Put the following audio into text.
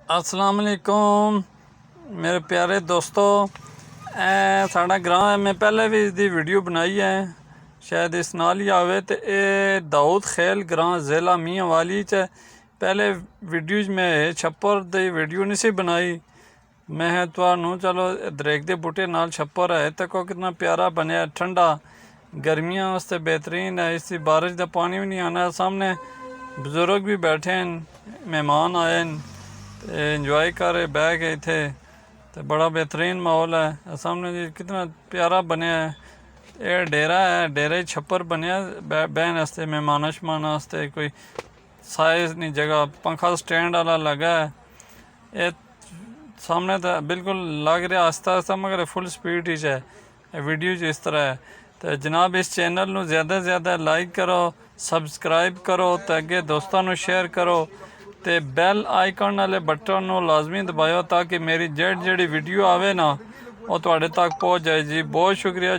अस्सलाम वालेकुम मेरे प्यारे दोस्तों। साड़ा ग्रां है, मैं पहले भी इसकी वीडियो बनाई है, शायद इस नाल ही आवे। तो ये दाऊद खेल ग्रां जिला मियांवाली च पहले वीडियो में छप्पर की वीडियो नहीं सी बनाई। मैं तुहानू चलो दरेक के बूटे नाल छप्पर है तको कितना प्यारा बनया, ठंडा, गर्मियां वास्ते बेहतरीन है। इसकी बारिश का पानी भी नहीं आना। सामने बजुर्ग भी बैठे हैं, मेहमान आए हैं, इंजॉय कर रहे बह के इतने। तो बड़ा बेहतरीन माहौल है। सामने जी कितना प्यारा बनया है। ये डेरा है, डेरे छप्पर बनया बहन वास्ते, मेहमान शमान वास्ते। कोई साइज नहीं जगह, पंखा स्टैंड वाला लगा है। ये सामने तो बिल्कुल लग रहा आस्ता आस्ता, मगर फुल स्पीड ही है। वीडियो इस तरह है। तो जनाब इस चैनल में ज़्यादा से ज़्यादा लाइक करो, सबसक्राइब करो, तो अगे दोस्तों को शेयर करो, तो बैल आइकन वाले बटन को लाजमी दबाओ ताकि मेरी जेड़ी वीडियो आवे ना वो तुहाडे तक पहुँच जाए जी। बहुत शुक्रिया।